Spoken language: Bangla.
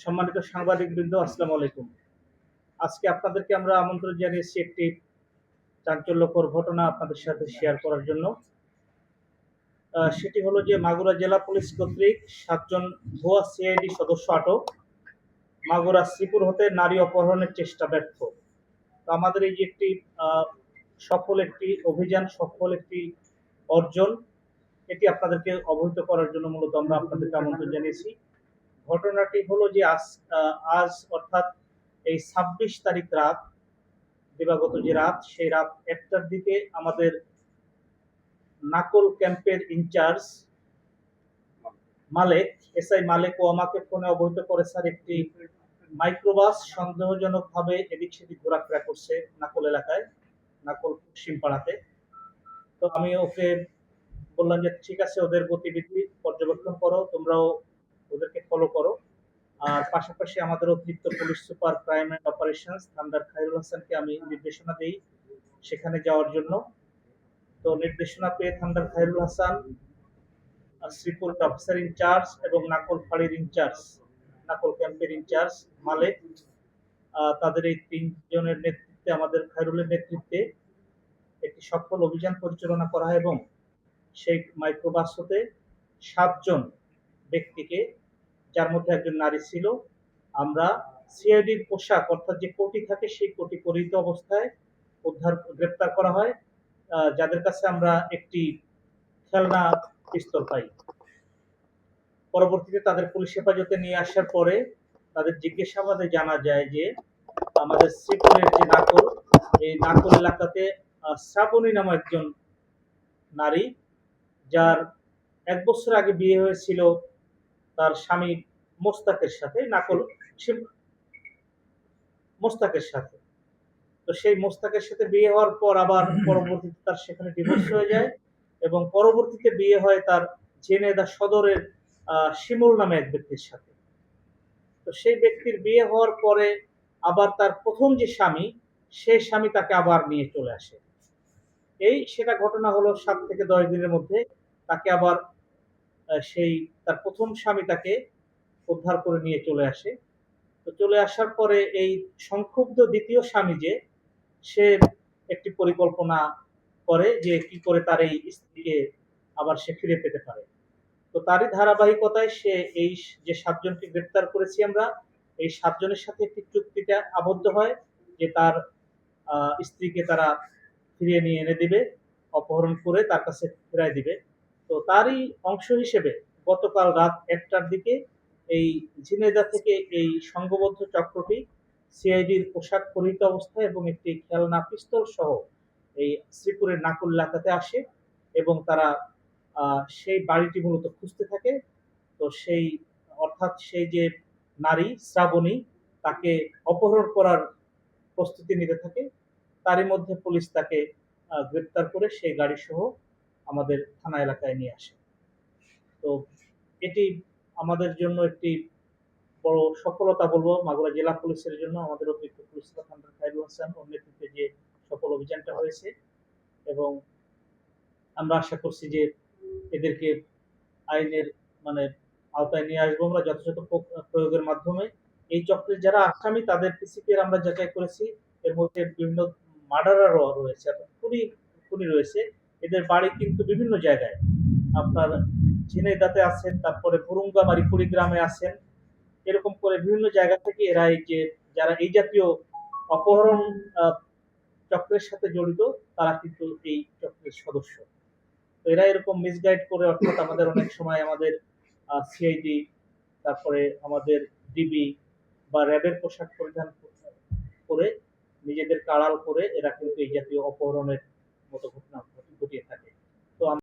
সম্মানিত সাংবাদিকবৃন্দ, আসসালামু আলাইকুম। আজকে আপনাদেরকে আমরা আমন্ত্রণ জানিয়েছি একটি চাঞ্চল্যকর ঘটনা আপনাদের সাথে শেয়ার করার জন্য। সেটি হলো যে মাগুরা জেলা পুলিশ কর্তৃক 7 জন ভুয়া সিআইডি সদস্য আটক। মাগুরা শ্রীপুর হতে নারী অপহরণের চেষ্টা ব্যর্থ। তো আমাদের এই যে একটি সফল একটি অভিযান, সফল একটি অর্জন, এটি আপনাদেরকে অবহিত করার জন্য মূলত আমরা আপনাদেরকে আমন্ত্রণ জানিয়েছি। ঘটনাটি হলো যে আজ অর্থাৎ এই 26 তারিখ রাত, দিবাগত যে রাত, সেই রাত 1টার দিকে আমাদের নাকল ক্যাম্পের ইনচার্জ মালেক, এসআই মালেক ও আমাকে ফোনে অবহিত করে, স্যার একটি মাইক্রোবাস সন্দেহজনকভাবে এদিক সেদিক ঘোরাফেরা করছে নাকল এলাকায়, নাকল পশ্চিমপাড়াতে। তো আমি ওকে বললাম যে ঠিক আছে, ওদের গতিবিধি পর্যবেক্ষণ করো, তোমরাও ওদেরকে ফলো করো। আর পাশাপাশি আমাদের অতিরিক্ত police super crime and operations thunder Khairul হাসানকে আমি নির্দেশনা দিই সেখানে যাওয়ার জন্য। তো নির্দেশনা পেয়ে থান্ডার খায়রুল হাসান, শ্রীপুর অফিসার ইনচার্জ এবং নাকল ফাঁড়ির ইনচার্জ, নাকল ক্যাম্পের ইনচার্জ মালেক, তাদের এই 3 জনের নেতৃত্বে, আমাদের খায়রুলের নেতৃত্বে একটি সফল অভিযান পরিচালনা করা হয় এবং সেই মাইক্রোবাস হতে 7 জন ব্যক্তিকে, যার মধ্যে একজন নারী ছিল, আমরা সিআইডির পোশাক অর্থাৎ যে কোটি থাকে সেই কোটি পরিহিত অবস্থায় গ্রেপ্তার করা হয়, যাদের কাছে আমরা একটি খেলনা পিস্তল পাই। পরবর্তীতে তাদের পুলিশ হেফাজতে নিয়ে আসার পরে তাদের জিজ্ঞাসাবাদে জানা যায় যে আমাদের শ্রীপুরের যে নাকল, এই নাকল এলাকাতে শ্রাবণী নামে একজন নারী, যার 1 বছর আগে বিয়ে হয়েছিল তার স্বামী মোস্তাকের সাথে, মোস্তাকের সাথে। তো সেই মোস্তাকের সাথে বিয়ে হওয়ার পর আবার পরবর্তীতে তার সেখানে ডিভোর্স হয়ে যায় এবং পরবর্তীতে বিয়ে হয় তার ঝিনাইদহ সদরের শিমুল নামে এক ব্যক্তির সাথে। তো সেই ব্যক্তির বিয়ে হওয়ার পরে আবার তার প্রথম যে স্বামী, সেই স্বামী তাকে আবার নিয়ে চলে আসে। সেটা ঘটনা হলো 7 থেকে 10 দিনের মধ্যে তাকে আবার সেই তার প্রথম স্বামী তাকে উদ্ধার করে নিয়ে চলে আসে। তো চলে আসার পরে এই সংক্ষুব্ধ দ্বিতীয় স্বামী যে, সে একটি পরিকল্পনা করে যে কি করে তার এই স্ত্রীকে আবার সে ফিরে পেতে পারে। তো তারই ধারাবাহিকতায় সে এই যে 7 জনকে গ্রেপ্তার করেছি আমরা, এই 7 জনের সাথে একটি চুক্তিতে আবদ্ধ হয় যে তার স্ত্রীকে তারা ফিরিয়ে নিয়ে এনে দিবে, অপহরণ করে তার কাছে ফেরাই দিবে। তো তারই অংশ হিসেবে গতকাল রাত 1টার দিকে এই ঝিনাইদহ থেকে এই সংঘবদ্ধ চক্রটি সিআইডির পোশাক পরিহিত অবস্থায় এবং একটি খেলনা পিস্তল সহ এই শ্রীপুরের নাকুল এলাকাতে আসে এবং তারা সেই বাড়িটি মূলত খুঁজতে থাকে। তো সেই অর্থাৎ সেই যে নারী শ্রাবণী, তাকে অপহরণ করার প্রস্তুতি নিতে থাকে। তারই মধ্যে পুলিশ তাকে গ্রেপ্তার করে সেই গাড়ি সহ আমাদের থানা এলাকায় নিয়ে আসে। তো এটি আমাদের জন্য একটি বড় সফলতা বলবো, মাগুরা জেলা পুলিশের জন্য। আমাদের অতিরিক্ত পুলিশ সুপার থান্ডার খায়রুল হাসান ওর নেতৃত্বে যে সফল অভিযানটা হয়েছে, এবং আমরা আশা করছি যে এদেরকে আইনের মানে আওতায় নিয়ে আসবো আমরা যথাযথ প্রয়োগের মাধ্যমে। এই চক্রের যারা আসামি তাদের পিসিপির আমরা যাচাই করেছি, এর মধ্যে বিভিন্ন মার্ডারারও রয়েছে, খুনি রয়েছে। এদের বাড়ি কিন্তু বিভিন্ন জায়গায়, আপনার ঝিনাইদহে আছেন, তারপরে ভুরুঙ্গামারি কুড়িগ্রামে আছেন। এরকম করে বিভিন্ন জায়গা থেকে এরা এই যে যারা এই জাতীয় অপহরণ চক্রের সাথে জড়িত, তারা কিন্তু এই চক্রের সদস্য। তো এরা এরকম মিসগাইড করে, অর্থাৎ আমাদের অনেক সময় আমাদের সিআইডি, তারপরে আমাদের ডিবি বা র্যাবের পোশাক পরিধান করে নিজেদের আড়াল করে এরা কিন্তু এই জাতীয় অপহরণের মতো ঘটনা